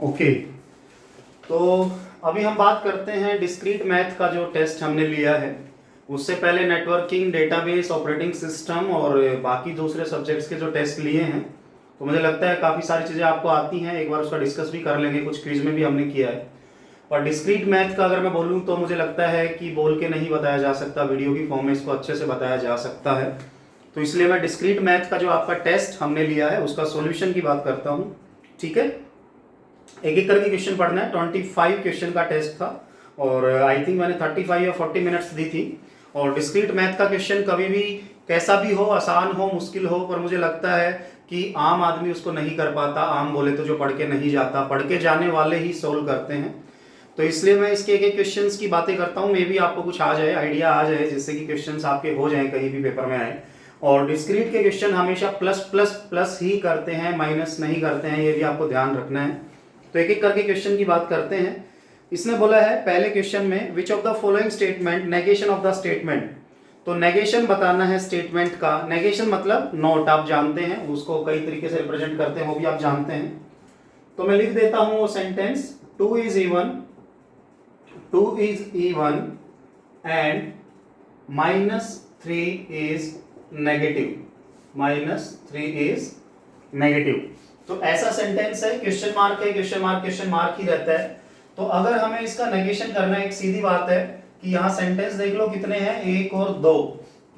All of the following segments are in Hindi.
ओके, तो अभी हम बात करते हैं डिस्क्रीट मैथ का जो टेस्ट हमने लिया है। उससे पहले नेटवर्किंग, डेटाबेस, ऑपरेटिंग सिस्टम और बाकी दूसरे सब्जेक्ट्स के जो टेस्ट लिए हैं, तो मुझे लगता है काफ़ी सारी चीज़ें आपको आती हैं। एक बार उसका डिस्कस भी कर लेंगे, कुछ क्विज में भी हमने किया है। और डिस्क्रीट मैथ का अगर मैं बोलूँ तो मुझे लगता है कि बोल के नहीं बताया जा सकता, वीडियो की फॉर्म में इसको अच्छे से बताया जा सकता है। तो इसलिए मैं डिस्क्रीट मैथ का जो आपका टेस्ट हमने लिया है उसका सॉल्यूशन की बात करता हूँ। ठीक है, एक एक करके क्वेश्चन पढ़ना है। 25 क्वेश्चन का टेस्ट था और आई थिंक मैंने 35 या 40 मिनट्स दी थी। और डिस्क्रीट मैथ का क्वेश्चन कभी भी कैसा भी हो, आसान हो, मुश्किल हो, पर मुझे लगता है कि आम आदमी उसको नहीं कर पाता। आम बोले तो जो पढ़ के नहीं जाता, पढ़ के जाने वाले ही सोल्व करते हैं। तो इसलिए मैं इसके एक एक क्वेश्चन की बातें करता हूँ। मे बी आपको कुछ आ जाए, आइडिया आ जाए, जिससे कि क्वेश्चन आपके हो जाए, कहीं भी पेपर में आए। और डिस्क्रीट के क्वेश्चन हमेशा प्लस प्लस प्लस ही करते हैं, माइनस नहीं करते हैं, ये भी आपको ध्यान रखना है। तो एक एक करके क्वेश्चन की बात करते हैं। इसने बोला है पहले क्वेश्चन में, विच of the following statement negation of the statement. तो नेगेशन बताना है स्टेटमेंट का। नेगेशन मतलब नॉट, आप जानते हैं, उसको कई तरीके से रिप्रेजेंट करते हैं, वो भी आप जानते हैं। तो मैं लिख देता हूं वो sentence, 2 is even, 2 is even and -3 is negative, -3 is negative। तो ऐसा सेंटेंस है, क्वेश्चन मार्क है, क्वेश्चन मार्क ही रहता है। तो अगर हमें इसका नेगेशन करना है, एक सीधी बात है कि यहाँ सेंटेंस देख लो कितने हैं, एक और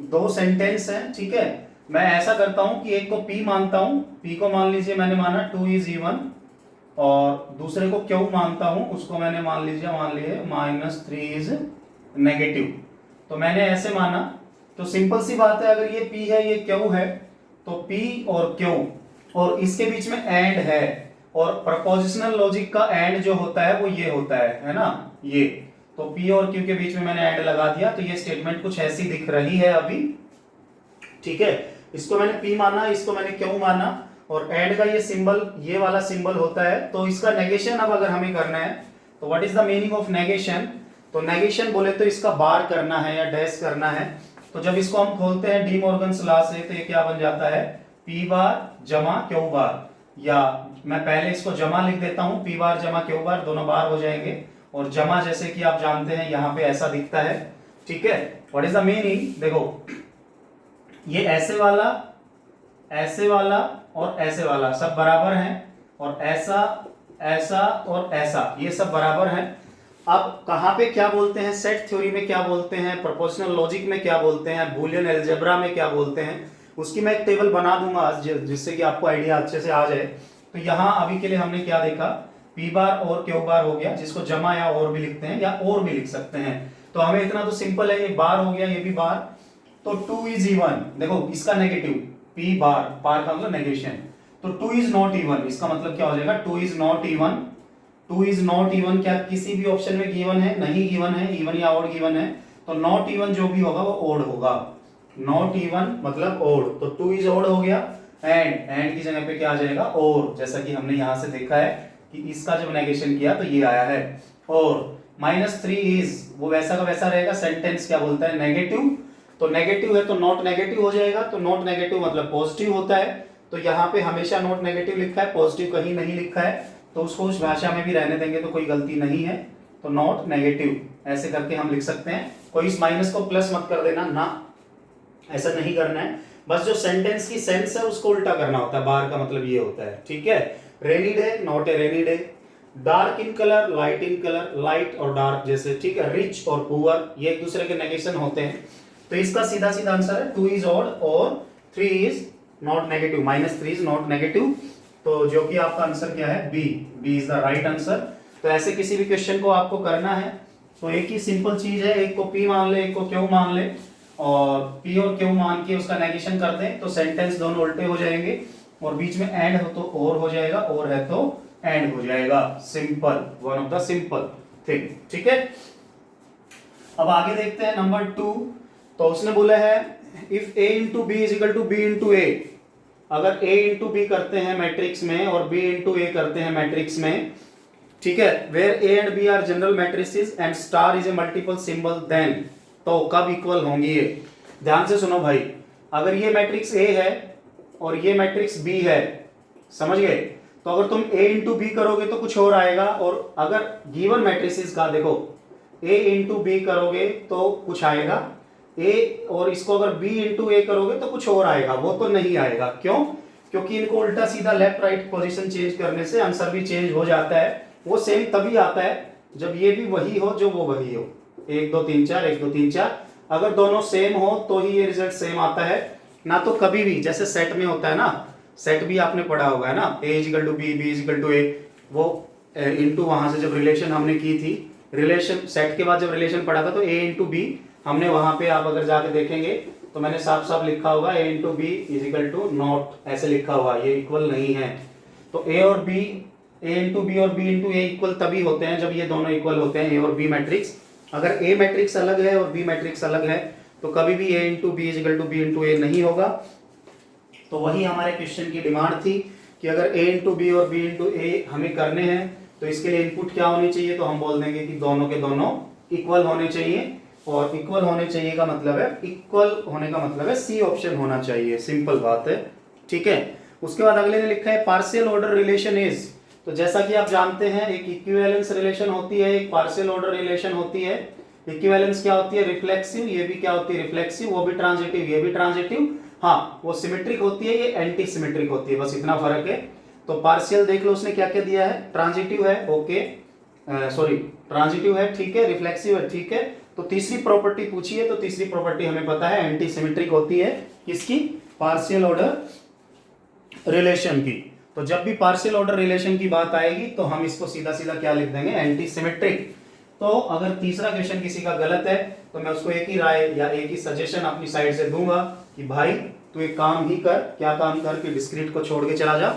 दो सेंटेंस हैं। ठीक है, मैं ऐसा करता हूं कि एक को P मानता हूं, P को मान लीजिए मैंने माना 2 is even, और दूसरे को Q मानता हूं, उसको मैंने मान लिए -3 is negative। तो मैंने ऐसे माना, तो सिंपल सी बात है, अगर ये P है, ये Q है, तो P और Q और इसके बीच में एंड है, और प्रपोजिशनल लॉजिक का एंड जो होता है वो ये होता है ना, ये। तो P और Q के बीच में मैंने एंड लगा दिया, तो ये स्टेटमेंट कुछ ऐसी दिख रही है अभी। ठीक है, इसको मैंने P माना, इसको मैंने Q माना, और एंड का ये सिंबल, ये वाला सिंबल होता है। तो इसका नेगेशन अब अगर हमें करना है, तो what is the meaning of negation. तो नेगेशन बोले तो इसका बार करना है या डैश करना है। तो जब इसको हम खोलते हैं डी मॉर्गन्स लॉ से, तो ये क्या बन जाता है, P बार जमा Q बार, या मैं पहले इसको जमा लिख देता हूं, P बार जमा Q बार, दोनों बार हो जाएंगे। और जमा जैसे कि आप जानते हैं यहाँ पे ऐसा दिखता है। ठीक है, व्हाट इज द मीनिंग, देखो ये ऐसे वाला और ऐसे वाला सब बराबर हैं, और ऐसा, ऐसा और ऐसा, ये सब बराबर हैं। अब कहाँ पे क्या बोलते हैं, सेट थ्योरी में क्या बोलते हैं, प्रोपोर्शनल लॉजिक में क्या बोलते हैं, बूलियन अलजेब्रा में क्या बोलते हैं, उसकी मैं एक टेबल बना दूंगा जिससे कि आपको आइडिया अच्छे से आ जाए। तो यहाँ अभी के लिए हमने क्या देखा, P बार और Q बार हो गया, जिसको जमा या और भी लिखते हैं, या और भी लिख सकते हैं। तो हमें इतना तो सिंपल है, ये बार हो गया, ये भी बार। तो 2 is even, देखो इसका नेगेटिव P बार, बार का मतलब नेगेशन। तो 2 is not even, इसका मतलब क्या हो जाएगा, 2 is not even। 2 is not even क्या किसी भी ऑप्शन में गिवन है, नहीं गिवन है, इवन या ऑड गिवन है। तो नॉट इवन जो भी होगा वो ओड होगा, नॉट इवन मतलब ओड। तो 2 is ओड हो गया, एंड की जगह पे क्या आ जाएगा, और, जैसा कि हमने यहां से देखा है कि इसका जब नेगेशन किया तो ये आया है। और -3 इज, वो वैसा का वैसा रहेगा, सेंटेंस क्या बोलता है, नेगेटिव। तो नेगेटिव है तो नॉट नेगेटिव हो जाएगा, तो नॉट नेगेटिव मतलब पॉजिटिव होता है। तो यहाँ पे हमेशा नॉट नेगेटिव लिखा है, पॉजिटिव कहीं नहीं लिखा है, तो उसको उस भाषा में भी रहने देंगे तो कोई गलती नहीं है। तो नॉट नेगेटिव ऐसे करके हम लिख सकते हैं। कोई इस माइनस को प्लस मत कर देना ना, ऐसा नहीं करना है। बस जो सेंटेंस की सेंस है उसको उल्टा करना होता है, बार का मतलब ये होता है। ठीक है, rainy day, not a rainy day. Dark in colour, light in colour, light और डार्क जैसे। ठीक है, रिच और पुअर, ये एक दूसरे के नेगेशन होते हैं। तो इसका सीधा सीधा आंसर है 2 is odd और 3 is not negative, -3 is not negative। तो जो कि आपका आंसर क्या है, B is the right answer. तो ऐसे किसी भी क्वेश्चन को आपको करना है तो एक ही सिंपल चीज है, एक को P मान ले, एक को Q मान ले, और P और Q मान के उसका नेगेशन कर दें, तो सेंटेंस दोनों उल्टे हो जाएंगे, और बीच में एंड हो तो और हो जाएगा, और है तो एंड हो जाएगा। Simple, one of the simple thing. ठीक है, अब आगे देखते हैं नंबर 2। तो उसने बोला है if A into B is equal to B into A. अगर A इंटू बी करते हैं मैट्रिक्स में और B इंटू ए करते हैं मैट्रिक्स में, ठीक है, where A and B are general matrices and star is a multiple symbol, then, तो कब इक्वल होंगी ये। ध्यान से सुनो भाई, अगर ये मैट्रिक्स A है और ये मैट्रिक्स B है, समझ गए, तो अगर तुम a इंटू बी करोगे तो कुछ और आएगा, और अगर गिवन मैट्रिसेस का देखो a इंटू बी करोगे तो कुछ आएगा, a और इसको अगर b इंटू ए करोगे तो कुछ और आएगा, वो तो नहीं आएगा। क्यों? क्योंकि इनको उल्टा सीधा लेफ्ट राइट पोजीशन चेंज करने से आंसर भी चेंज हो जाता है। वो सेम तभी आता है जब ये भी वही हो जो वो वही हो, 1 2 3 4 1 2 3 4, अगर दोनों सेम हो तो ही ये रिजल्ट सेम आता है। ना तो कभी भी जैसे सेट में होता है ना, सेट भी आपने पढ़ा होगा है ना, a is equal to B, B is equal to A, वो इनटू वहां से जब रिलेशन हमने की थी, रिलेशन सेट के बाद जब रिलेशन पढ़ा था तो a इंटू बी हमने वहां पे, आप अगर जाके देखेंगे तो मैंने साफ साफ लिखा होगा a into B is equal to naught, ऐसे लिखा हुआ, ये इक्वल नहीं है। तो a और b, a इंटू बी और b इंटू ए इक्वल तभी होते हैं जब ये दोनों इक्वल होते हैं, a और b मैट्रिक्स। अगर a मैट्रिक्स अलग है और b मैट्रिक्स अलग है तो कभी भी a into B is equal to B into A नहीं होगा। तो वही हमारे क्वेश्चन की डिमांड थी कि अगर a इंटू बी और b इंटू ए हमें करने हैं तो इसके लिए इनपुट क्या होनी चाहिए, तो हम बोल देंगे कि दोनों के दोनों इक्वल होने चाहिए, और इक्वल होने चाहिए का मतलब है, इक्वल होने का मतलब है सी ऑप्शन होना चाहिए, सिंपल बात है। ठीक है, उसके बाद अगले ने लिखा है पार्शियल ऑर्डर रिलेशन इज, तो जैसा कि आप जानते हैं एक इक्विवेलेंस रिलेशन होती है, एक पार्शियल ऑर्डर रिलेशन होती है। इक्विवेलेंस क्या होती है? रिफ्लेक्सिव, ये भी क्या होती है? रिफ्लेक्सिव, वो भी ट्रांजिटिव, ये भी ट्रांजिटिव। हाँ, वो सिमेट्रिक होती है, ये एंटी सिमेट्रिक होती है, बस इतना फर्क है। तो पार्शियल देख लो उसने क्या क्या दिया है, ट्रांजिटिव है, ओके, सॉरी ट्रांजिटिव है, ठीक है, रिफ्लेक्सिव है, ठीक है। तो तीसरी प्रॉपर्टी पूछी है, तो तीसरी प्रॉपर्टी हमें पता है एंटी सिमेट्रिक होती है, किसकी? पार्शियल ऑर्डर रिलेशन की। तो जब भी पार्शियल ऑर्डर रिलेशन की बात आएगी तो हम इसको सीधा सीधा क्या लिख देंगे? Anti symmetric. तो अगर तीसरा क्वेश्चन किसी का गलत है तो मैं उसको एक ही राय या एक ही सजेशन अपनी साइड से दूंगा कि भाई तू एक काम ही कर, क्या काम कर कि डिस्क्रीट को छोड़ के चला जा,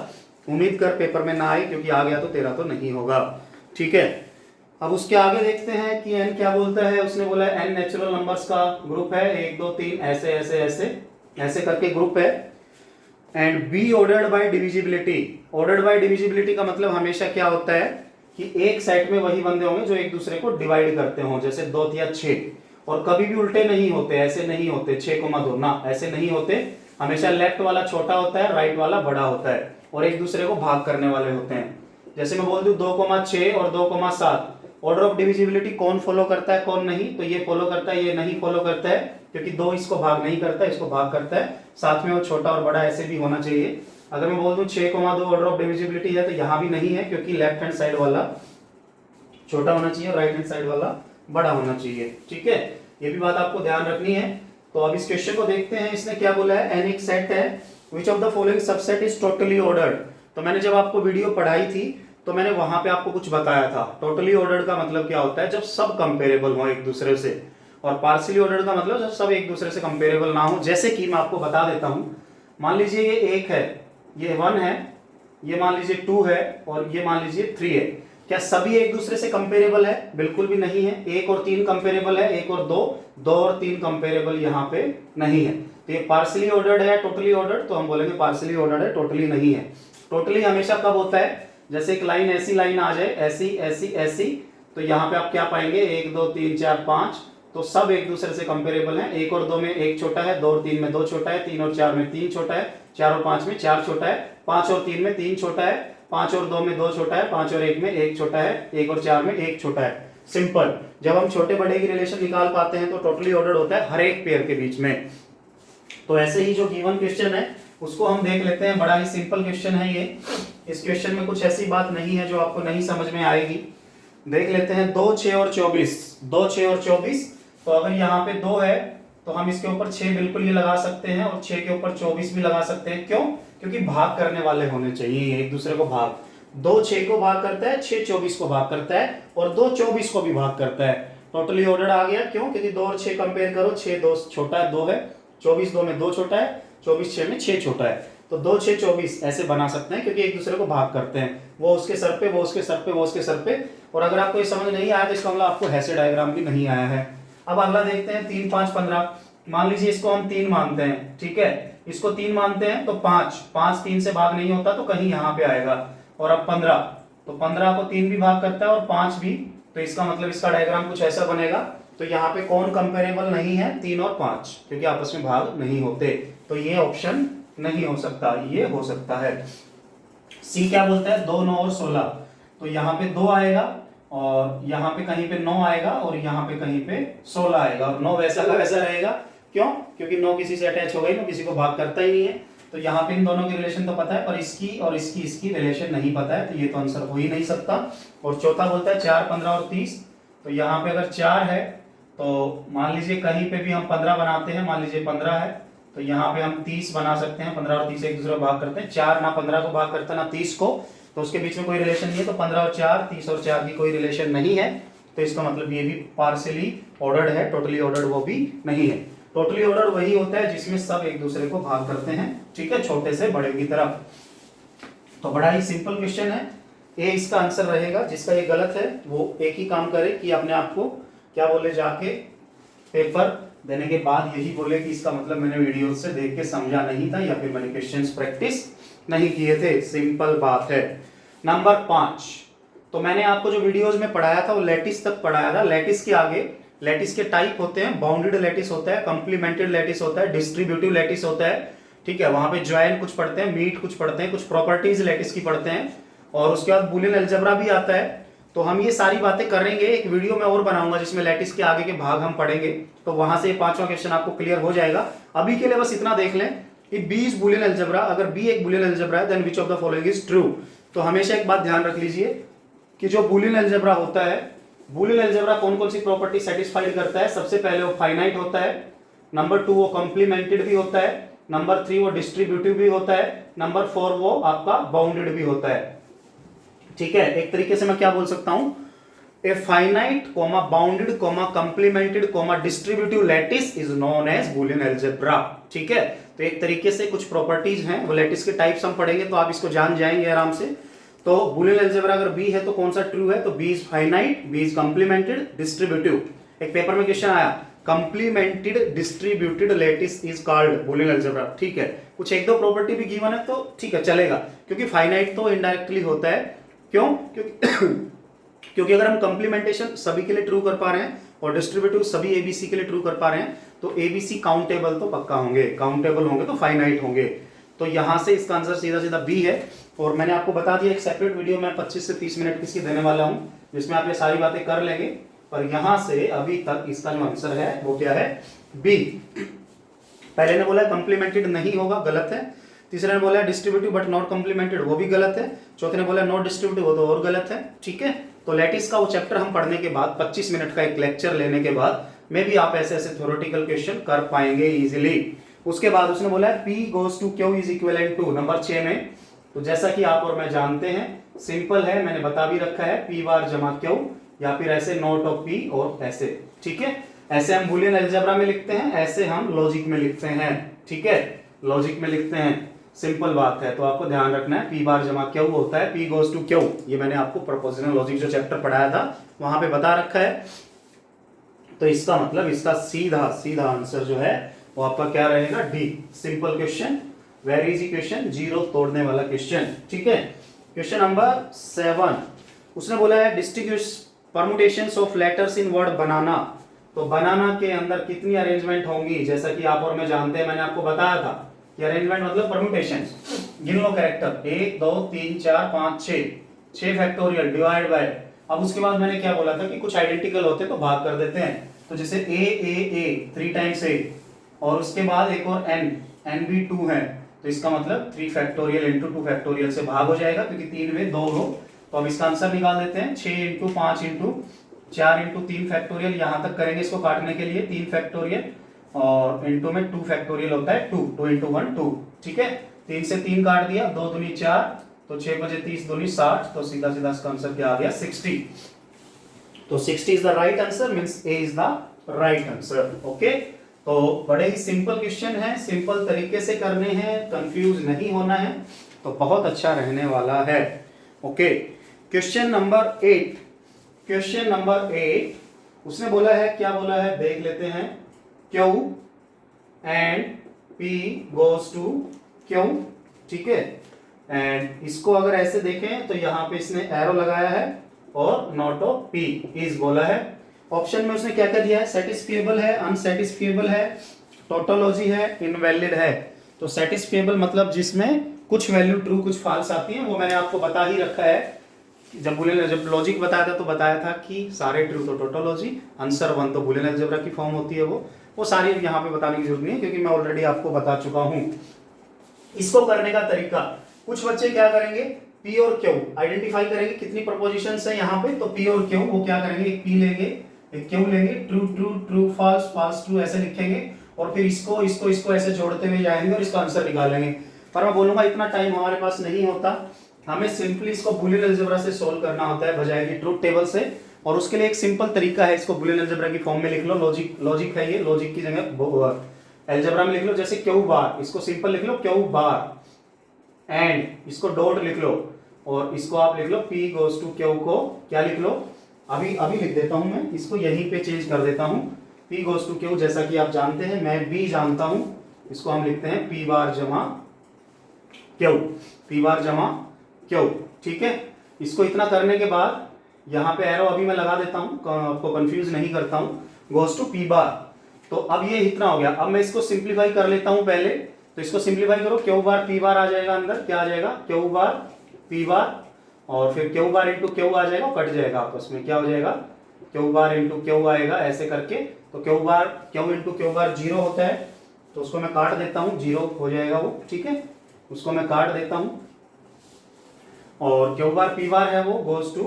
उम्मीद कर पेपर में ना आए, क्योंकि आ गया तो तेरा तो नहीं होगा। ठीक है, अब उसके आगे देखते हैं कि n क्या बोलता है। उसने बोला n नेचुरल नंबर्स का ग्रुप है, 1 2 3 ऐसे ऐसे ऐसे ऐसे करके ग्रुप है, and be ordered bye divisibility. Ordered bye divisibility का मतलब हमेशा क्या होता है कि एक सेट में वही बंदे होंगे जो एक दूसरे को डिवाइड करते हो, जैसे 2 या 6, और कभी भी उल्टे नहीं होते, ऐसे नहीं होते 6,2 ना, ऐसे नहीं होते, हमेशा लेफ्ट वाला छोटा होता है, राइट वाला बड़ा होता है, और एक दूसरे को भाग करने वाले होते हैं। जैसे मैं बोल दूं 2,6 और 2,7, ऑर्डर ऑफ डिविजिबिलिटी कौन फॉलो करता है कौन नहीं, तो ये फॉलो करता है, ये नहीं फॉलो करता है, क्योंकि 2 इसको भाग नहीं करता, इसको भाग करता है, साथ में वो छोटा और बड़ा ऐसे भी होना चाहिए। अगर मैं बोल दूं 6,2 ऑर्डर ऑफ डिविजिबिलिटी है तो यहाँ भी नहीं है, क्योंकि लेफ्ट हैंड साइड वाला छोटा होना चाहिए और राइट हैंड साइड वाला बड़ा होना चाहिए। ठीक है, ये भी बात आपको ध्यान रखनी है। तो अब इस क्वेश्चन को देखते हैं, इसने क्या बोला है, एन एक सेट है, विच of the following subset is totally ordered. तो मैंने जब आपको वीडियो पढ़ाई थी तो मैंने वहां पे आपको कुछ बताया था, टोटली ऑर्डर्ड का मतलब क्या होता है, जब सब कंपेरेबल हो एक दूसरे से, और पार्शियली ऑर्डर्ड का मतलब जब सब एक दूसरे से कंपेरेबल ना हो। जैसे कि मैं आपको बता देता हूं, मान लीजिए ये 1 है, ये 1 है, ये मान लीजिए 2 है, और ये मान लीजिए 3 है। क्या सभी एक दूसरे से कंपेरेबल है? बिल्कुल भी नहीं है। 1 और 3 कंपेरेबल है, 1 और 2, 2 और 3 कंपेरेबल यहाँ पे नहीं है। तो ये पार्शियली ऑर्डर्ड है, टोटली ऑर्डर्ड, तो हम बोलेंगे पार्शियली ऑर्डर्ड है, टोटली नहीं है। टोटली हमेशा कब होता है? जैसे एक लाइन ऐसी लाइन आ जाए, ऐसी ऐसी ऐसी, तो यहाँ पे आप क्या पाएंगे, 1 2 3 4 5, तो सब एक दूसरे से कंपेरेबल हैं। 1 और 2 में 1 छोटा है, 2 और 3 में 2 छोटा है, 3 और 4 में 3 छोटा है, 4 और 5 में 4 छोटा है, 5 और 3 में 3 छोटा है, 5 और 2 में 2 छोटा है, 5 और 1 में 1 छोटा है, 1 और 4 में 1 छोटा है। सिंपल। जब हम छोटे बड़े की रिलेशन निकाल पाते हैं तो टोटली ऑर्डर्ड होता है हर एक पेयर के बीच में। तो ऐसे ही जो गिवन क्वेश्चन है उसको हम देख लेते हैं, बड़ा ही सिंपल क्वेश्चन है ये। इस क्वेश्चन में कुछ ऐसी बात नहीं है जो आपको नहीं समझ में आएगी। देख लेते हैं, 2 6 और 24, 2 6 और 24, तो अगर यहाँ पे 2 है तो हम इसके ऊपर 6 बिल्कुल ये लगा सकते हैं, और 6 के ऊपर 24 भी लगा सकते हैं। क्यों? क्योंकि भाग करने वाले होने चाहिए एक दूसरे को भाग। 2 6 को भाग करता है, 6 24 को भाग करता है, और 2 24 को भी भाग करता है। टोटली ऑर्डर्ड आ गया। क्यों? क्योंकि 2 और 6 कंपेयर करो, 6 2 छोटा है, 2 है, 24 2 में 2 छोटा है, 24 6 में 6 छोटा है। तो 2 6 24 ऐसे बना सकते हैं, क्योंकि एक दूसरे को भाग करते हैं, वो उसके सर पे, वो उसके सर पे, वो उसके सर पे। और अगर आपको ये समझ नहीं आया तो इसका मतलब आपको हेसे डायग्राम भी नहीं आया है। अब अगला देखते हैं, 3 5 15। मान लीजिए इसको हम 3 मानते हैं, ठीक है, इसको 3 मानते हैं, तो 5 5 3 से भाग नहीं होता तो कहीं यहाँ पे आएगा। और अब 15, तो 15 को 3 भी भाग करता है और 5 भी, तो इसका मतलब इसका डायग्राम कुछ ऐसा बनेगा। तो यहाँ पे कौन कंपेरेबल नहीं है? 3 और 5, क्योंकि आपस में भाग नहीं होते। तो ये ऑप्शन नहीं हो सकता, ये हो सकता है। सी क्या बोलता है 2, 9 और 16, तो यहाँ पे 2 आएगा और यहाँ पे कहीं पे 9 आएगा और यहाँ पे कहीं पे 16 आएगा और 9 वैसा का वैसा रहेगा। क्यों? क्योंकि 9 किसी से अटैच हो गई, 9 किसी को भाग करता ही नहीं है। तो यहाँ पे इन दोनों की रिलेशन तो पता है, पर इसकी और इसकी रिलेशन नहीं पता है, तो ये तो आंसर हो ही नहीं सकता। और चौथा बोलता है 4, 15 और 30, तो यहाँ पे अगर 4 है तो मान लीजिए कहीं पे भी हम 15 बनाते हैं, मान लीजिए 15 है तो यहाँ पे हम 30 बना सकते हैं। 15 और 30 एक दूसरे को भाग करते हैं, 4 ना 15 को भाग करता ना 30 को, तो उसके बीच में कोई रिलेशन नहीं है। तो 15 और 4, 30 और 4 की कोई रिलेशन नहीं है, तो इसका मतलब ये भी पार्शियली ऑर्डर्ड है, टोटली ऑर्डर्ड वो भी नहीं है। टोटली ऑर्डर वही होता है जिसमें सब एक दूसरे को भाग करते हैं, ठीक है, छोटे से बड़े की तरफ। तो बड़ा ही सिंपल क्वेश्चन है, ए इसका आंसर रहेगा। जिसका ये गलत है वो एक ही काम करे कि अपने आप को क्या बोले, जाके पेपर देने के बाद यही बोले कि इसका मतलब मैंने वीडियो से देख के समझा नहीं था या फिर मैंने क्वेश्चंस प्रैक्टिस नहीं किए थे, सिंपल बात है। नंबर 5, तो मैंने आपको जो वीडियोस में पढ़ाया था वो लैटिस तक पढ़ाया था। लैटिस के आगे लैटिस के टाइप होते हैं, बाउंडेड लैटिस होता है, कॉम्प्लीमेंटेड लैटिस होता है, डिस्ट्रीब्यूटिव लैटिस होता है, ठीक है। वहां पे जॉइन कुछ पढ़ते हैं, मीट कुछ पढ़ते हैं, कुछ प्रॉपर्टीज लैटिस की पढ़ते हैं, और उसके बाद बुलियन अलजेब्रा भी आता है। तो हम ये सारी बातें करेंगे, एक वीडियो में और बनाऊंगा जिसमें लैटिस के आगे के भाग हम पढ़ेंगे, तो वहां से 5वां क्वेश्चन आपको क्लियर हो जाएगा। अभी के लिए बस इतना देख लें कि बी इज बुलियन अलजेब्रा, अगर बी एक बुलियन अलजेब्रा है then which of the following is true. तो हमेशा एक बात ध्यान रख लीजिए कि जो बुलियन अलजेब्रा होता है, बुलियन अलजेब्रा कौन कौन सी प्रॉपर्टी सेटिस्फाइड करता है? सबसे पहले वो फाइनाइट होता है, नंबर 2 वो कॉम्प्लीमेंटेड भी होता है, नंबर 3 वो डिस्ट्रीब्यूटिव भी होता है, नंबर 4 वो आपका बाउंडेड भी होता है, ठीक है। एक तरीके से मैं क्या बोल सकता हूं, a finite comma bounded comma complemented comma distributive lattice is known as Boolean algebra, ठीक है। तो एक तरीके से कुछ प्रॉपर्टीज हैं, वो लैटिस के टाइप्स हम पढ़ेंगे तो आप इसको जान जाएंगे आराम से। तो बुलियन अलजेब्रा अगर बी है तो कौन सा ट्रू है? तो B is finite, B is complemented, distributive. एक पेपर में क्वेश्चन आया, complemented distributed lattice is called Boolean algebra, ठीक है। कुछ एक दो प्रॉपर्टी भी गिवन है तो ठीक है, चलेगा, क्योंकि फाइनाइट तो इनडायरेक्टली होता है। क्यों? क्योंकि अगर हम कंप्लीमेंटेशन सभी के लिए ट्रू कर पा रहे हैं और डिस्ट्रीब्यूटिव सभी एबीसी के लिए ट्रू कर पा रहे हैं, तो एबीसी काउंटेबल तो पक्का होंगे, काउंटेबल होंगे तो फाइनाइट होंगे। तो यहां से इसका आंसर सीधा सीधा बी है। और मैंने आपको बता दिया एक सेपरेट वीडियो में 25 से 30 मिनट की देने वाला हूं, जिसमें आप ये सारी बातें कर लेंगे। पर यहां से अभी तक इसका जो आंसर है वो क्या है? बी। पहले ने बोला कंप्लीमेंटेड नहीं होगा, गलत है। तीसरे ने बोला डिस्ट्रीब्यूटिव बट नॉट कॉम्प्लीमेंटेड, वो भी गलत है। चौथे ने बोला नॉट डिस्ट्रीब्यूटिव, वो तो और गलत है, ठीक है। तो लैटिस का वो चैप्टर हम पढ़ने के बाद 25 मिनट का एक लेक्चर लेने के बाद में भी आप ऐसे ऐसे थ्योरेटिकल क्वेश्चन कर पाएंगे इजीली। उसके बाद उसने बोला P goes to Q is equivalent to number 6 में, तो जैसा कि आप और मैं जानते हैं सिंपल है, मैंने बता भी रखा है, P बार जमा Q, या फिर ऐसे नोट ऑफ P और ऐसे, ठीक है। ऐसे हम बुलियन अलजेब्रा में लिखते हैं, ऐसे हम लॉजिक में लिखते हैं, ठीक है, लॉजिक में लिखते हैं, सिंपल बात है। तो आपको ध्यान रखना है P बार जमा Q होता है P goes to Q। ये मैंने आपको प्रोपोजिशनल लॉजिक जो चैप्टर पढ़ाया था वहां पे बता रखा है। तो इसका मतलब इसका सीधा सीधा आंसर जो है वो आपका क्या रहेगा? D. Simple question, very easy question, zero तोड़ने वाला क्वेश्चन, ठीक है। क्वेश्चन नंबर 7, उसने बोला है distribute permutations of letters in word banana. तो बनाना के अंदर कितनी अरेंजमेंट होंगी? जैसा कि आप और मैं जानते हैं, मैंने आपको बताया था कि अरेंजमेंट मतलब परम्यूटेशंस। गिन लो कैरेक्टर, 1 2 3 4 5 6 फैक्टोरियल डिवाइड बाय। अब उसके बाद मैंने क्या बोला था कि कुछ आइडेंटिकल होते तो भाग कर देते हैं। तो जैसे ए 3 टाइम्स ए, और उसके बाद एक और n भी 2 है, तो इसका मतलब 3 फैक्टोरियल इंटू 2 फैक्टोरियल से भाग हो जाएगा, क्योंकि 3 में 2 हो। तो अब इसका आंसर निकाल देते हैं, 6 इंटू 5 इंटू 4 इंटू 3 फैक्टोरियल, यहां तक करेंगे इसको काटने के लिए 3 फैक्टोरियल, और इंटू में 2 फैक्टोरियल होता है 2 इंटू 1 2, ठीक है। 3 से 3 काट दिया, 2 दूनी 4, तो 6 बजे 30 दूनी 60, तो सीधा सीधा इसका आंसर क्या आ गया? 60। तो 60 is the right answer, means A is the right answer, okay. तो बड़े ही सिंपल क्वेश्चन है, सिंपल तरीके से करने हैं, कंफ्यूज नहीं होना है, तो बहुत अच्छा रहने वाला है, okay. Question number 8, question number 8 उसने बोला है, क्या बोला है देख लेते हैं। Q and P goes to Q, ठीक है। एंड इसको अगर ऐसे देखें तो यहां पे इसने एरो लगाया है और नॉट ऑफ P इज बोला है। ऑप्शन में उसने क्या क्या दिया है? सेटिस्फिएबल है, अनसेटिस्फिएबल है, टोटोलॉजी है, इनवैलिड है। तो सेटिस्फिएबल मतलब जिसमें कुछ वैल्यू ट्रू कुछ फॉल्स आती हैं, वो मैंने आपको बता ही रखा है। जब लॉजिक बताया था तो बताया था कि सारे ट्रू तो टोटोलॉजी, आंसर 1 तो बूलियन अलजेब्रा की फॉर्म होती है। वो सारी यहाँ पे बताने की जरूरत नहीं है क्योंकि मैं ऑलरेडी आपको बता चुका हूँ। इसको करने का तरीका, कुछ बच्चे क्या करेंगे, पी और क्यू आइडेंटिफाई करेंगे, कितनी प्रपोजिशंस है यहाँ पे, तो पी और क्यू वो क्या करेंगे, एक पी लेंगे एक क्यू लेंगे, true true true false false true ऐसे लिखेंगे और फिर इसको ऐसे जोड़ते हुए जाएंगे और इसका आंसर निकालेंगे। पर मैं बोलूंगा इतना टाइम हमारे पास नहीं होता, हमें सिंपली इसको बूलियन अलजेब्रा से सोल्व करना होता है बजाय कि ट्रूथ टेबल से। और उसके लिए एक सिंपल तरीका है, इसको बूलियन अलजेब्रा की फॉर्म में लिख लो, लॉजिक है ये, लॉजिक की जगह अलजेब्रा में लिख लो, जैसे क्यू बार, इसको सिंपल लिख लो क्यू बार, एंड इसको डॉट लिख लो और इसको आप लिख लो पी गोज टू क्यू को क्या लिख लो, अभी लिख देता हूं मैं, इसको यहीं पे चेंज कर देता हूं, पी गोज टू क्यू, जैसा कि आप जानते हैं मैं भी जानता हूं, इसको हम लिखते हैं पी बार जमा क्यू, पी बार जमा क्यू, ठीक है। इसको इतना करने के बाद यहाँ पे एरो अभी मैं लगा देता हूँ, आपको कंफ्यूज नहीं करता हूँ, गोज टू पी बार। तो अब ये इतना हो गया, अब मैं इसको सिंप्लीफाई कर लेता हूँ पहले, तो इसको सिंप्लीफाई करो, क्यू बार पी बार आ जाएगा अंदर, क्या आ जाएगा क्यू बार पी बार, और फिर क्यू बार इंटू क्यू आ जाएगा, कट जाएगा आपस में, क्या हो जाएगा क्यू बार इंटू क्यू आएगा ऐसे करके। तो क्यू इंटू क्यू बार 0 होता है, तो उसको मैं काट देता हूँ, 0 हो जाएगा वो, ठीक है, उसको मैं काट देता हूँ। और क्यू बार पी बार है वो गोज टू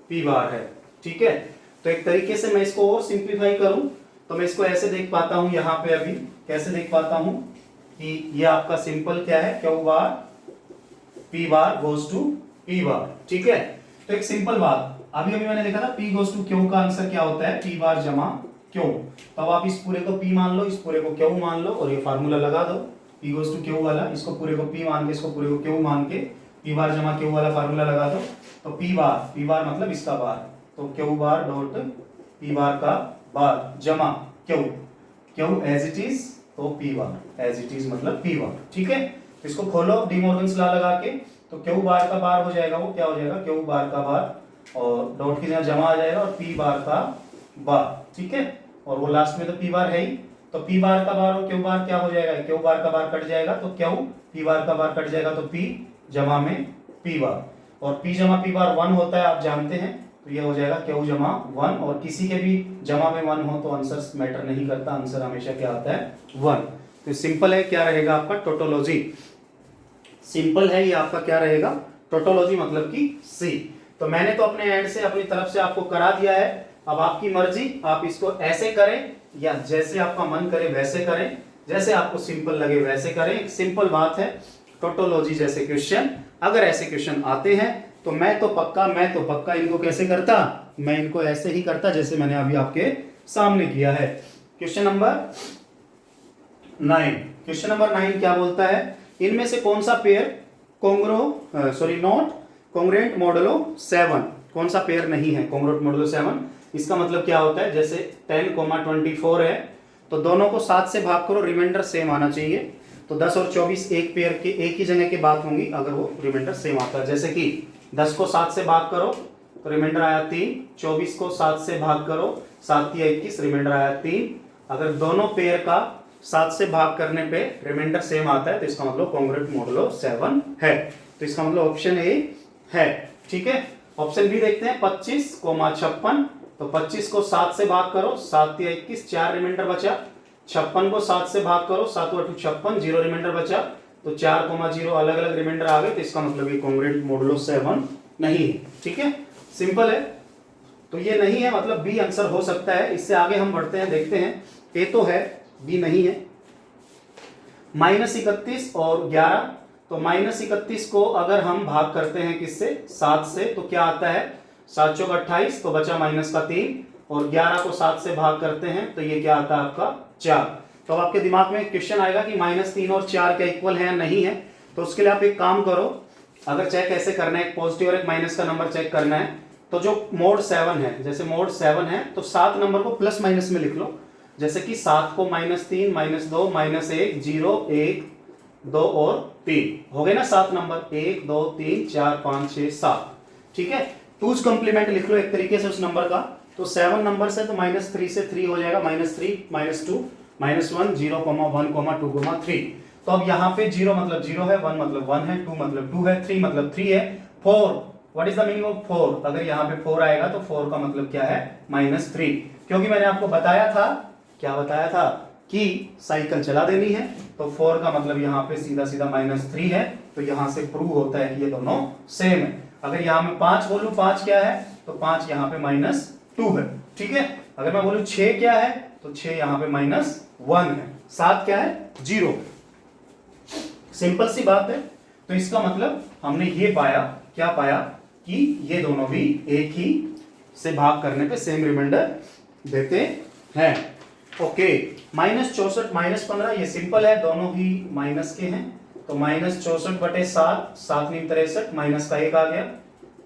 पी बार है, ठीक है। तो एक तरीके से मैं इसको और सिंप्लीफाई करूं तो मैं इसको ऐसे देख पाता हूं, यहाँ पे अभी कैसे देख पाता हूं कि ये आपका सिंपल क्या है, Q bar P bar goes to P bar, ठीक है। तो एक सिंपल बात, अभी मैंने देखा था पी गोज टू क्यू का आंसर क्या होता है, पी बार जमा क्यू। तो अब आप इस पूरे को पी मान लो, इस पूरे को क्यू मान लो और ये फार्मूला लगा दो, पी गोज टू क्यू वाला, इसको पूरे को पी मान के इसको पूरे को क्यू मान के पी बार जमा क्यू वाला फार्मूला लगा दो। तो पी बार मतलब इसका बार, तो Q bar dot P bar का बार जमा क्यू एज इट इज, तो P bar as it is मतलब पी बार, ठीक है। तो इसको खोलो डी मॉर्गन्स लॉ लगा के, तो क्यू बार का बार हो जाएगा, वो क्या हो जाएगा क्यू बार का बार और डॉट की जगह जमा आ जाएगा और पी बार का बार, ठीक है। और वो लास्ट में तो पी बार है ही, तो पी बार का बार और क्यू बार क्या हो जाएगा, क्यू बार का बार कट जाएगा तो क्यू, पी बार का बार कट जाएगा तो पी जमा में पी बार, और पी जमा पी बार 1 होता है आप जानते हैं, तो ये हो जाएगा क्यू जमा 1। और किसी के भी जमा में 1 हो तो आंसर मैटर नहीं करता, आंसर हमेशा क्या आता है 1। तो सिंपल है, क्या रहेगा आपका टोटोलॉजी, सिंपल है ये आपका क्या रहेगा टोटोलॉजी मतलब कि सी। तो मैंने तो अपने एंड से अपनी तरफ से आपको करा दिया है, अब आपकी मर्जी, आप इसको ऐसे करें या जैसे आपका मन करे वैसे करें, जैसे आपको सिंपल लगे वैसे करें। एक सिंपल बात है, टोटोलॉजी जैसे क्वेश्चन अगर ऐसे क्वेश्चन आते हैं तो मैं तो पक्का इनको कैसे करता, मैं इनको ऐसे ही करता जैसे मैंने अभी आपके सामने किया है। क्वेश्चन नंबर 9 क्या बोलता है, इनमें से कौन सा पेयर नॉट कॉन्ग्रुएंट मॉडुलो 7, कौन सा पेयर नहीं है कॉन्ग्रुएंट मॉडुलो 7। इसका मतलब क्या होता है, जैसे 10,24 है तो दोनों को 7 से भाग करो, रिमाइंडर सेम आना चाहिए। तो 10 और 24 एक पेयर के एक ही जगह की बात होंगी अगर वो रिमाइंडर सेम आता है। जैसे कि 10 को 7 से भाग करो तो रिमाइंडर आया 3, 24 को 7 से भाग करो 7 या 21 रिमाइंडर आया 3। अगर दोनों पेयर का 7 से भाग करने पे रिमाइंडर सेम आता है तो इसका मतलब कॉन्ग्रुएंट मॉडुलो 7 है। तो इसका मतलब ऑप्शन ए है, ठीक है। ऑप्शन बी देखते हैं, 25,56, तो 25 को 7 से भाग करो 7 या 21 4 रिमाइंडर बचा, 56 को 7 से भाग करो 7 × 56 0 रिमाइंडर बचा, तो 4,0 अलग अलग रिमाइंडर आ गए, तो इसका मतलब ये कॉन्ग्रुएंट मॉडुलो 7 नहीं है, ठीक है, सिंपल है। तो ये नहीं है मतलब बी आंसर हो सकता है। इससे आगे हम बढ़ते हैं, देखते हैं, ए तो है बी नहीं है। -31 और 11, तो -31 को अगर हम भाग करते हैं किससे 7 से तो क्या आता है 7 चौक 28, तो बचा -3, और 11 को 7 से भाग करते हैं तो ये क्या आता है आपका 4। तो अब आपके दिमाग में क्वेश्चन आएगा कि -3 और 4 क्या इक्वल है या नहीं है। तो उसके लिए आप एक काम करो, अगर चेक कैसे करना है, एक पॉजिटिव और एक माइनस का नंबर चेक करना है, तो जो मोड 7 है, जैसे मोड 7 है तो 7 नंबर को प्लस माइनस में लिख लो। जैसे कि 7 को -3, -2, -1, 0, 1, 2 और 3 हो गए ना 7 नंबर, 1, 2, 3, 4, 5, 6, 7, ठीक है। टूज कॉम्प्लीमेंट लिख लो एक तरीके से उस नंबर का। तो 7 नंबर से तो -3 से 3 हो जाएगा, -3, -2, -1, 0, 1, 2, 3। तो अब यहाँ पे 0 मतलब 0 है, 1 मतलब 1 है, 2 मतलब 2 है, 3 मतलब 3 है, 4 what is the meaning of 4? अगर यहाँ पे 4 आएगा तो 4 का मतलब क्या है? -3, क्योंकि मैंने आपको बताया था, क्या बताया था कि साइकिल चला देनी है, तो 4 का मतलब यहाँ पे सीधा सीधा -3 है, तो यहाँ से प्रूव होता है कि ये दोनों सेम है। अगर यहाँ में 5 बोलूं, 5 क्या है? तो 5 यहाँ पे -2 है, ठीक है। अगर मैं बोलूं 6 क्या है, तो 6 यहाँ पे -1 है, 7 क्या है? 0। सिंपल सी बात है। तो इसका मतलब हमने ये पाया, क्या पाया? कि ये दोनों भी एक ही से भाग करने पे सेम रिमाइंडर देते हैं। ओके, -64 -15 ये सिंपल है, दोनों ही माइनस के हैं, तो -64/7, 7 × 63, माइनस का 1 आ गया,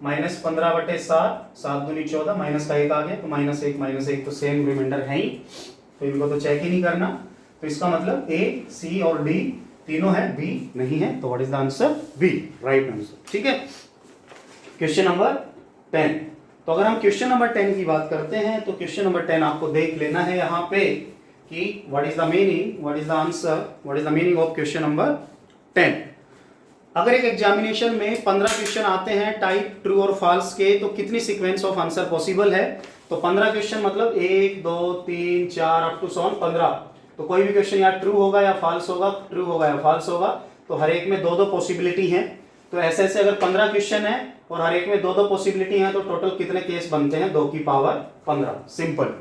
-15/7, 7 दूनी 14, माइनस का 1 आ गया, तो -1 तो सेम रिमाइंडर है ही, तो इनको तो चेक ही नहीं करना। तो इसका मतलब ए, सी और डी तीनों है, बी नहीं है, तो what is the answer? B, right answer, ठीक है। Question number 10। तो अगर हम क्वेश्चन नंबर 10 की बात करते हैं, तो क्वेश्चन नंबर 10 आपको देख लेना है यहाँ पे कि what is the meaning, what is the answer, what is the meaning of question number 10। अगर एक एग्जामिनेशन में 15 क्वेश्चन आते हैं टाइप ट्रू और फॉल्स के, तो कितनी सीक्वेंस ऑफ आंसर पॉसिबल है? तो 15 क्वेश्चन मतलब 1 2 3 4 अप टू 15, तो कोई भी क्वेश्चन या ट्रू होगा या फॉल्स होगा, ट्रू होगा या फॉल्स होगा, तो हर एक में 2-2 पॉसिबिलिटी है। तो ऐसे ऐसे अगर 15 क्वेश्चन है और हर एक में 2-2 पॉसिबिलिटी है, तो टोटल कितने केस बनते हैं? 2 की पावर 15, सिंपल,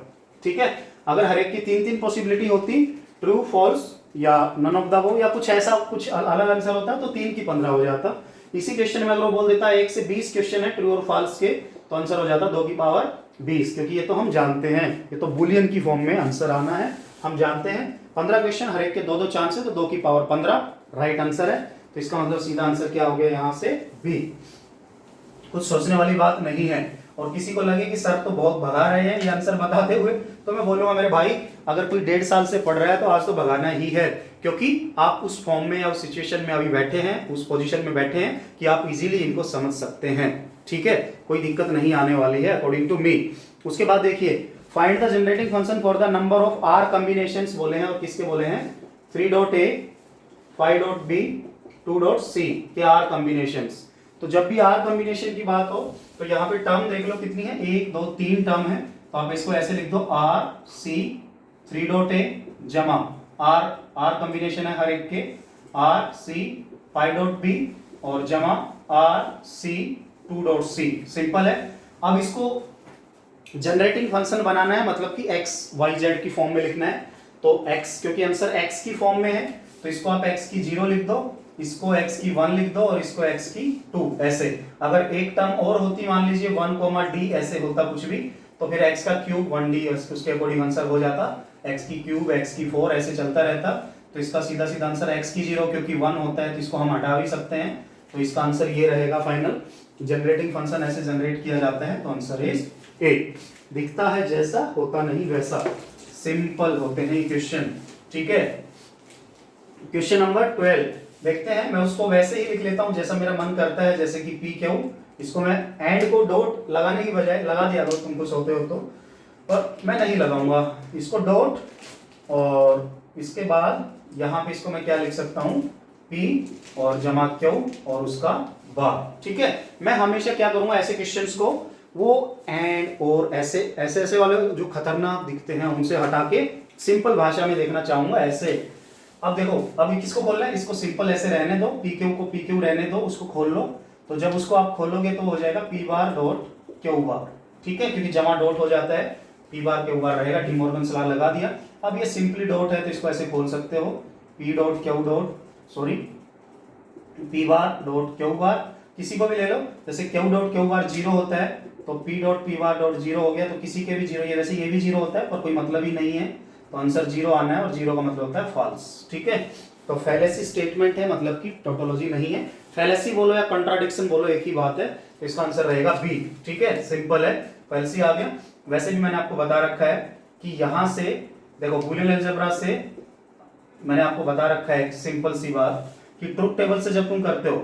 ठीक है। अगर हर एक की 3-3 पॉसिबिलिटी होती, ट्रू फॉल्स या नन ऑफ द वो या कुछ ऐसा कुछ अलग आंसर होता, तो 3 की 15 हो जाता। इसी क्वेश्चन में अगर वो बोल देता 1 से 20 क्वेश्चन है ट्रू और फॉल्स के, तो आंसर हो जाता 2 की पावर 20, क्योंकि ये तो हम जानते हैं, ये तो बुलियन की फॉर्म में आंसर आना है, हम जानते हैं। 15 क्वेश्चन, हर एक के 2-2 चांस है, तो 2 की पावर 15 राइट आंसर है। तो इसका मतलब सीधा आंसर क्या हो गया यहाँ से? बी। कुछ सोचने वाली बात नहीं है। और किसी को लगे कि सर तो बहुत भगा रहे हैं ये आंसर बताते हुए, तो मैं बोलूंगा मेरे भाई, अगर कोई 1.5 साल से पढ़ रहा है तो आज तो भगाना ही है, क्योंकि आप उस फॉर्म में या उस सिचुएशन में अभी बैठे हैं, उस पोजीशन में बैठे हैं कि आप इजीली इनको समझ सकते हैं, ठीक है। कोई दिक्कत नहीं आने वाली है अकॉर्डिंग टू मी। उसके बाद देखिए, find the generating function for the number of r combinations बोले हैं, और किसके बोले हैं? 3.a 5.b 2.c के आर कॉम्बिनेशंस। तो जब भी आर कॉम्बिनेशन की बात हो, तो यहाँ पे टर्म देख लो कितनी है, 1 2 3 टर्म है, तो आप इसको ऐसे लिख दो आर सी 3.a जमा आर कॉम्बिनेशन है हर एक के, आर सी 5.b और जमा आर सी 2.c, सिंपल है। अब इसको जनरेटिंग फंक्शन बनाना है, मतलब कि x y z की फॉर्म में लिखना है। तो x, क्योंकि आंसर x की फॉर्म में है, तो इसको आप x की 0 लिख दो, इसको x की 1 लिख दो और इसको x की 2, ऐसे। अगर एक टर्म और होती, मान लीजिए 1, d ऐसे होता कुछ भी, तो फिर x का क्यूब 1d उसके अकॉर्डिंग आंसर हो जाता, x की क्यूब, x की 4 ऐसे चलता रहता। तो इसका सीधा सीधा आंसर x की 0, क्योंकि 1 होता है तो इसको हम हटा भी सकते हैं, तो इसका आंसर ये रहेगा फाइनल। जनरेटिंग फंक्शन ऐसे जनरेट किया जाता है, तो आंसर इज ए। दिखता है जैसा, होता नहीं वैसा, सिंपल होते हैं क्वेश्चन, ठीक है। क्वेश्चन नंबर 12 देखते हैं। मैं उसको वैसे ही लिख लेता हूं जैसा मेरा मन करता है, जैसे कि पी क्यू, इसको मैं एंड को डॉट लगाने की बजाय लगा दिया करो, तुमको सोते हो तो, पर मैं नहीं लगाऊंगा इसको डॉट, और इसके बाद यहाँ पे इसको मैं क्या लिख सकता हूँ, पी और जमा क्यू और उसका बार, ठीक है। मैं हमेशा क्या करूंगा, ऐसे क्वेश्चंस को वो एंड और ऐसे ऐसे ऐसे वाले जो खतरनाक दिखते हैं उनसे हटा के सिंपल भाषा में देखना चाहूंगा, ऐसे। अब देखो, अभी किसको खोलना है, इसको सिंपल ऐसे रहने दो, पी क्यू को पी क्यू रहने दो, उसको खोल लो। तो जब उसको आप खोलोगे तो हो जाएगा पी बार डॉट क्यू बार, ठीक है, क्योंकि जमा डॉट हो जाता है, पी बार क्यू बार रहेगा, डी मॉर्गन लॉ लगा दिया। अब ये सिंपली डॉट है तो इसको ऐसे खोल सकते हो, P dot Q dot, sorry P बार डॉट क्यू बार, किसी को भी ले लो, जैसे क्यू डॉट क्यू बार 0 होता है, तो पी डॉट पी बार डॉट 0 हो गया, तो किसी के भी 0, ये वैसे ये भी 0 होता है पर कोई मतलब ही नहीं है, तो आंसर 0 आना है, और 0 का मतलब होता है फॉल्स, ठीक है। तो फैलेसी स्टेटमेंट है, मतलब कि टोटोलॉजी नहीं है। फैलेसी बोलो या कंट्राडिक्शन बोलो एक ही बात है, तो इसका आंसर रहेगा बी, ठीक है, सिंपल है, फैलेसी आ गया। वैसे भी मैंने आपको बता रखा है कि यहां से देखो, बूलियन अलजेब्रा से मैंने आपको बता रखा है एक सिंपल सी बात कि ट्रूथ टेबल से जब तुम करते हो,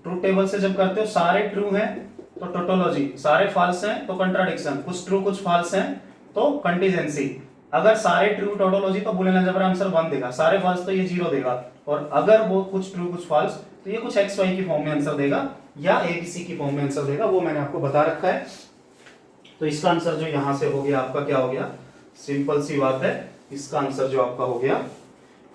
ट्रूथ टेबल से जब करते हो, सारे ट्रू हैं तो टोटोलॉजी, सारे फॉल्स हैं तो कंट्राडिक्शन, कुछ ट्रू कुछ फॉल्स हैं तो कंटीजेंसी। अगर सारे ट्रू टोटोलॉजी तो बूलियन अलजेब्रा आंसर 1 देगा, सारे फॉल्स तो ये 0 देगा, और अगर वो कुछ ट्रू कुछ फॉल्स तो ये कुछ एक्स वाई की फॉर्म में आंसर देगा या एबीसी की फॉर्म में आंसर देगा, वो मैंने आपको बता रखा है। तो इसका आंसर जो यहां से हो गया आपका क्या हो गया, सिंपल सी बात है, इसका आंसर जो आपका हो गया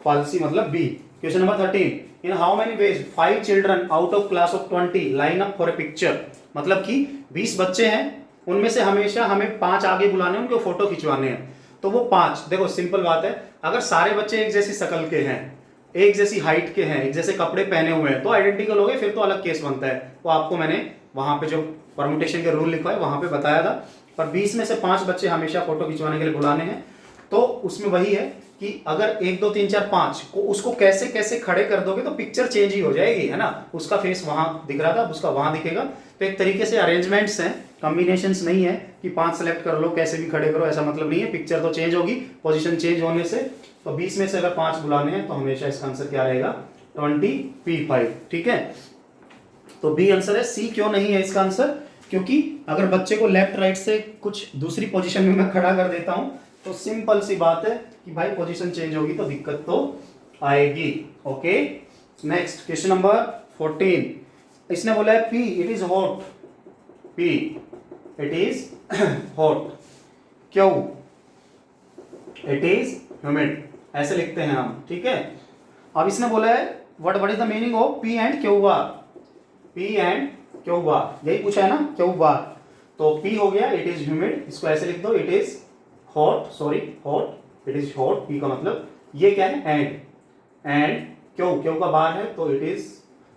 फॉल्सी मतलब B. Question number 13, in how many ways 5 children out of class of 20 line up for a picture, मतलब कि 20 बच्चे हैं, उनमें से हमेशा हमें 5 आगे बुलाने हैं, उनके फोटो खिंचवाने हैं। तो वो 5, देखो सिंपल बात है, अगर सारे बच्चे एक जैसी शक्ल के हैं, एक जैसी हाइट के हैं, एक जैसे कपड़े पहने हुए हैं तो आइडेंटिकल हो गए, फिर तो अलग केस बनता है। वो आपको मैंने वहां पे जो परम्यूटेशन के रूल लिखवाए वहां पे बताया था। पर 20 में से 5 बच्चे हमेशा फोटो खिंचवाने के लिए बुलाने हैं, तो उसमें वही है कि अगर 1 2 3 4 5 को उसको कैसे कैसे खड़े कर दोगे तो पिक्चर चेंज ही हो जाएगी, है ना। उसका फेस वहां दिख रहा था, उसका वहां दिखेगा। तो एक तरीके से अरेंजमेंट्स हैं, कॉम्बिनेशंस नहीं है कि 5 सेलेक्ट कर लो कैसे भी खड़े करो, ऐसा मतलब नहीं है। पिक्चर तो चेंज होगी पोजीशन चेंज होने से। तो 20 में से अगर 5 बुलाने हैं तो हमेशा इसका आंसर क्या रहेगा, 20P5, ठीक है। तो बी आंसर है। सी क्यों नहीं है इसका आंसर, क्योंकि अगर बच्चे को लेफ्ट राइट से कुछ दूसरी पोजीशन में मैं खड़ा कर देता हूं तो सिंपल सी बात है कि भाई पोजीशन चेंज होगी तो दिक्कत तो आएगी। ओके, नेक्स्ट क्वेश्चन नंबर 14, इसने बोला है P it is hot, P it is hot, Q it is humid, ऐसे लिखते हैं हम, ठीक है। अब इसने बोला है what is the meaning of P and Q bar, P and Q bar, यही पूछा है ना, क्यू बार। तो पी हो गया इट इज ह्यूमिड, इसको ऐसे लिख दो, it is hot, sorry hot, it is hot, P का मतलब ये क्या है एंड क्यू, क्यू का बार है तो it is,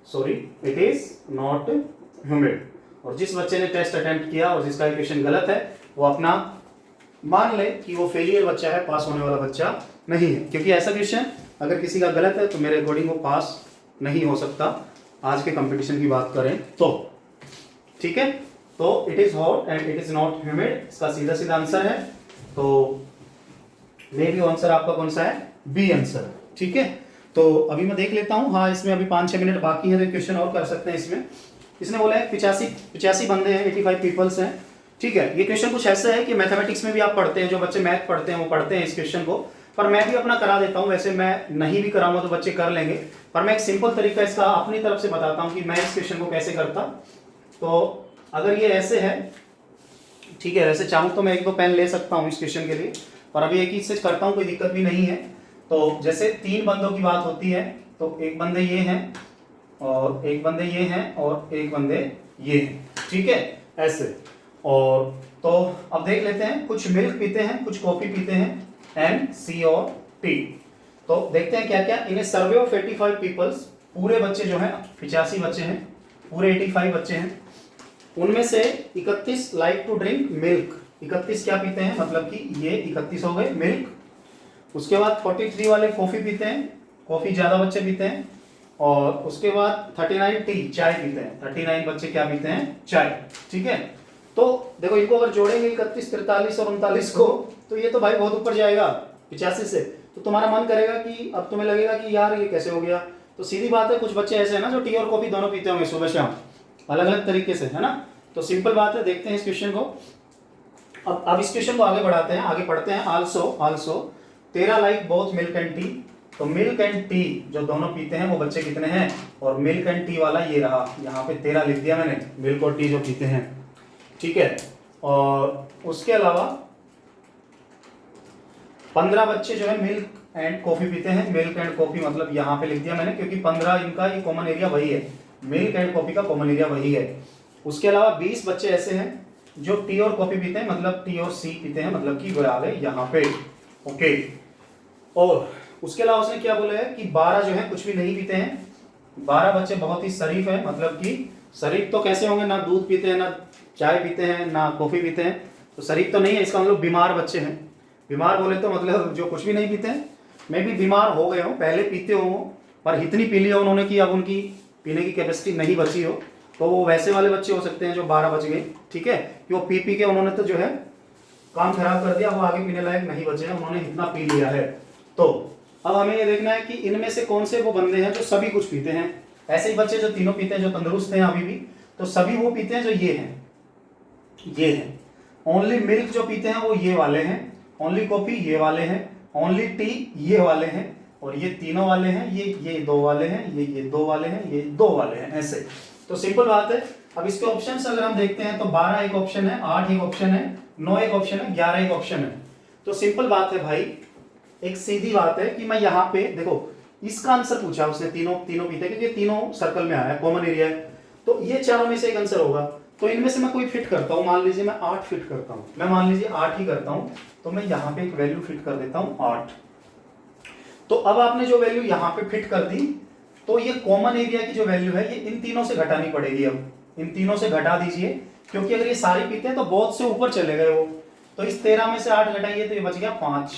sorry it is not humid. और जिस बच्चे ने टेस्ट अटेम्प्ट किया और जिसका इक्वेशन गलत है वो अपना मान ले कि वो फेलियर बच्चा है, पास होने वाला बच्चा नहीं है, क्योंकि ऐसा क्वेश्चन अगर किसी का गलत है तो मेरे अकॉर्डिंग वो पास नहीं हो सकता आज के कंपटीशन की बात करें तो, ठीक है। तो it is hot and it is not humid, इसका सीधा सीधा आंसर है। तो मे बी आंसर आपका कौन सा है, बी आंसर, ठीक है। तो अभी मैं देख लेता हूँ, हाँ इसमें अभी 5-6 मिनट बाकी है तो क्वेश्चन और कर सकते हैं इसमें। इसने बोला है 85 बंदे हैं, 85 पीपल्स हैं, ठीक है। ये क्वेश्चन कुछ ऐसा है कि मैथमेटिक्स में भी आप पढ़ते हैं, जो बच्चे मैथ पढ़ते हैं वो पढ़ते हैं इस क्वेश्चन को, पर मैं भी अपना करा देता हूँ। वैसे मैं नहीं भी कराऊंगा तो बच्चे कर लेंगे, पर मैं एक सिंपल तरीका इसका अपनी तरफ से बताता हूँ कि मैं इस क्वेश्चन को कैसे करता। तो अगर ये ऐसे है, ठीक है, वैसे चाहूँ तो मैं 1-2 पेन ले सकता हूँ इस क्वेश्चन के लिए, पर अभी एक ही से करता हूँ, कोई दिक्कत भी नहीं है। तो जैसे 3 बंदों की बात होती है तो एक बंदे ये हैं और एक बंदे ये हैं और एक बंदे ये हैं, ठीक है, ऐसे। और तो अब देख लेते हैं, कुछ मिल्क पीते हैं, कुछ कॉफी पीते हैं, NC और T। तो देखते हैं क्या क्या। इन ए सर्वे ऑफ 85 पीपल्स, पूरे बच्चे जो हैं 85 बच्चे हैं, पूरे 85 बच्चे हैं, उनमें से 31 लाइक टू ड्रिंक मिल्क, 31 क्या पीते हैं, मतलब कि ये 31 हो गए मिल्क। उसके बाद 43 वाले कॉफी पीते हैं, कॉफी ज्यादा बच्चे पीते हैं। और उसके बाद 39 टी, चाय पीते हैं, 39 बच्चे क्या पीते हैं, चाय, ठीक है। तो देखो इनको अगर जोड़ेंगे 31, 43 और 39 को, तो ये तो भाई बहुत ऊपर जाएगा 85 से। तो तुम्हारा मन करेगा कि अब तुम्हें लगेगा कि यार ये कैसे हो गया। तो सीधी बात है, कुछ बच्चे ऐसे हैं ना जो टी और कॉफी दोनों पीते होंगे सुबह शाम, अलग अलग तरीके से, है ना। तो सिंपल बात है, देखते हैं इस क्वेश्चन को। अब इस क्वेश्चन को आगे बढ़ाते हैं, आगे पढ़ते हैं। Also 13 like both milk and T, तो मिल्क एंड टी जो दोनों पीते हैं वो बच्चे कितने हैं, और मिल्क एंड टी वाला ये रहा, यहाँ पे 13 लिख दिया मैंने, मिल्क और टी जो पीते हैं, ठीक है। और उसके अलावा 15 बच्चे जो है मिल्क एंड कॉफी पीते हैं, मिल्क एंड कॉफी मतलब यहाँ पे लिख दिया मैंने, क्योंकि 15 इनका ये कॉमन एरिया वही है, मिल्क एंड कॉफी का कॉमन एरिया वही है। उसके अलावा 20 बच्चे ऐसे हैं जो टी और कॉफी पीते हैं, मतलब टी और सी पीते हैं, मतलब कि वो आ गए यहाँ पे, ओके। और उसके अलावा उसने क्या बोला है कि 12 जो है कुछ भी नहीं पीते हैं, 12 बच्चे बहुत ही शरीफ है, मतलब कि शरीफ तो कैसे होंगे, ना दूध पीते हैं, ना चाय पीते हैं, ना कॉफी पीते हैं, तो शरीफ तो नहीं है, इसका मतलब बीमार बच्चे हैं। बीमार बोले तो मतलब जो कुछ भी नहीं पीते हैं, मैं भी बीमार हो गए हूँ, पहले पीते हो पर इतनी पी लिया उन्होंने कि अब उनकी पीने की कैपेसिटी नहीं बची हो, तो वो वैसे वाले बच्चे हो सकते हैं जो 12 बच गए, ठीक है। कि वो पी के उन्होंने तो जो है काम खराब कर दिया, वो आगे पीने लायक नहीं बचे हैं, उन्होंने इतना पी लिया है। तो अब हमें ये देखना है कि इनमें से कौन से वो बंदे हैं जो सभी कुछ पीते हैं। ऐसे ही बच्चे जो तीनों पीते हैं, जो तंदुरुस्त हैं अभी भी, तो सभी वो पीते हैं जो ये हैं, ये हैं। ओनली मिल्क जो पीते हैं वो ये वाले हैं, ओनली कॉपी ये वाले हैं, ओनली टी ये वाले हैं, और ये तीनों वाले हैं, ये दो वाले हैं, ये दो वाले हैं, ये दो वाले हैं, ऐसे। तो सिंपल बात है। अब इसके ऑप्शंस अगर हम देखते हैं तो 12 एक ऑप्शन है, 8 एक ऑप्शन है, 9 एक ऑप्शन है, 11 एक ऑप्शन है। तो सिंपल बात है भाई, एक सीधी बात है कि मैं यहाँ पे देखो इसका आंसर पूछा उसने, तीनों पीते, क्योंकि तीनों सर्कल में आया, कॉमन एरिया है, तो ये चारों में से एक आंसर होगा। तो इनमें से मैं कोई फिट करता हूँ, मान लीजिए मैं 8 फिट करता हूँ, मैं मान लीजिए 8 ही करता हूँ, तो मैं यहाँ पे एक वैल्यू फिट कर देता हूँ 8। तो अब आपने जो वैल्यू यहाँ पे फिट कर दी, तो ये कॉमन एरिया की जो वैल्यू है ये इन तीनों से घटानी पड़ेगी। अब इन तीनों से घटा दीजिए, क्योंकि अगर ये सारी पीते हैं तो बहुत से ऊपर चले गए वो। तो इस 13 में से 8 घटाइए तो ये बच गया 5,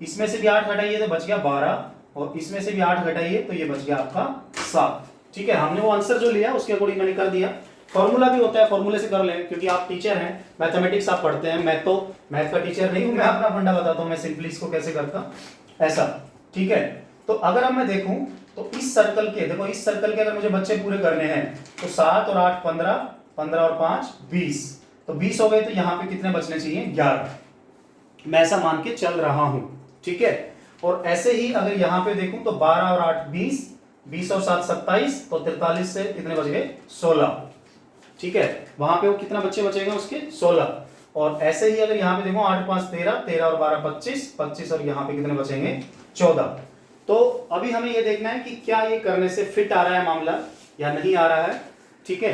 इसमें से भी 8 घटाइए तो बच गया 12, और इसमें से भी 8 घटाइए तो ये बच गया आपका 7। ठीक है, हमने वो आंसर जो लिया उसके अकॉर्डिंग मैंने कर दिया। फॉर्मूला भी होता है, फॉर्मूले से कर लें, क्योंकि आप टीचर हैं, मैथमेटिक्स आप पढ़ते हैं, मैं तो मैथ का टीचर नहीं हूं, मैं अपना फंडा बताता हूं मैं सिंपली इसको कैसे करता, ऐसा। ठीक है, तो अगर अब मैं देखूं तो इस सर्कल के, देखो इस सर्कल के अगर मुझे बच्चे पूरे करने हैं तो 7 और 8 15, 15 और 5 20, तो 20 हो गए, तो यहाँ पे कितने बचने चाहिए 11, मैं ऐसा मान के चल रहा हूं। ठीक है, और ऐसे ही अगर यहाँ पे देखूं तो 12 और 8 20, 20 और 7 27, तो 43 से कितने बच गए 16। ठीक है, वहां पे वो कितना बच्चे बचेगा उसके 16। और ऐसे ही अगर यहाँ पे देखो 8 5 13, 13 और 12 25, 25 और यहाँ पे कितने बचेंगे 14। तो अभी हमें ये देखना है कि क्या ये करने से फिट आ रहा है मामला या नहीं आ रहा है। ठीक है,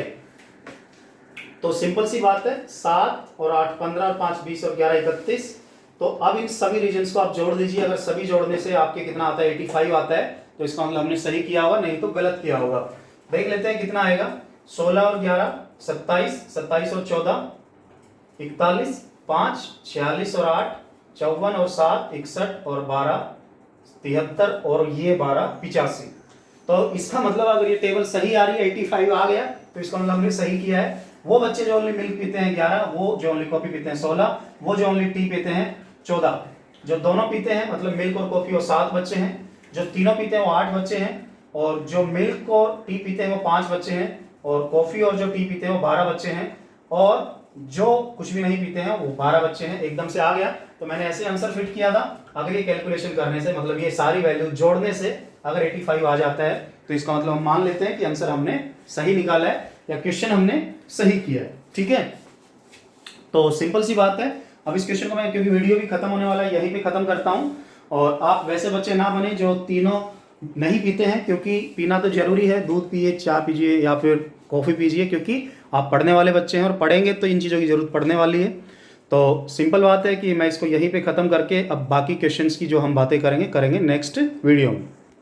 तो सिंपल सी बात है, 7 और 8 15 और 5 20 और 11 31। तो अब इन सभी रीजन्स को आप जोड़ दीजिए, अगर सभी जोड़ने से आपके कितना आता है 85 आता है, तो इसका मतलब हमने सही किया होगा, नहीं तो गलत किया होगा। देख लेते हैं कितना आएगा, 16 और 11 27, 27 और 14 41, 5 46 और 8 54 और 7 61 और 12 73 और ये 12 85। तो इसका मतलब अगर ये टेबल सही आ रही है 85 आ गया, तो इसका मतलब हमने सही किया है। वो बच्चे जो ओनली मिल्क पीते हैं 11, वो जो ओनली कॉफी पीते हैं 16, वो जो ओनली टी पीते हैं 14, जो दोनों पीते हैं मतलब मिल्क और कॉफी वो 7 बच्चे हैं, जो तीनों पीते हैं वो 8 बच्चे हैं, और जो मिल्क और टी पीते हैं वो 5 बच्चे हैं, और कॉफी और जो टी पीते हैं वो 12 बच्चे हैं, और जो कुछ भी नहीं पीते हैं वो 12 बच्चे हैं। एकदम से आ गया, तो मैंने ऐसे आंसर फिट किया था। अगर ये कैलकुलेशन करने से, मतलब ये सारी वैल्यू जोड़ने से अगर 85 आ जाता है, तो इसका मतलब हम मान लेते हैं कि आंसर हमने सही निकाला है या क्वेश्चन हमने सही किया है। ठीक है, तो सिंपल सी बात है। अब इस क्वेश्चन को मैं, क्योंकि वीडियो भी खत्म होने वाला है, यहीं पे खत्म करता हूं। और आप वैसे बच्चे ना बने जो तीनों नहीं पीते हैं, क्योंकि पीना तो जरूरी है, दूध पिए, चाय पीजिए या फिर कॉफ़ी पीजिए, क्योंकि आप पढ़ने वाले बच्चे हैं और पढ़ेंगे तो इन चीज़ों की ज़रूरत पड़ने वाली है। तो सिंपल बात है कि मैं इसको यहीं पे ख़त्म करके अब बाकी क्वेश्चंस की जो हम बातें करेंगे नेक्स्ट वीडियो में।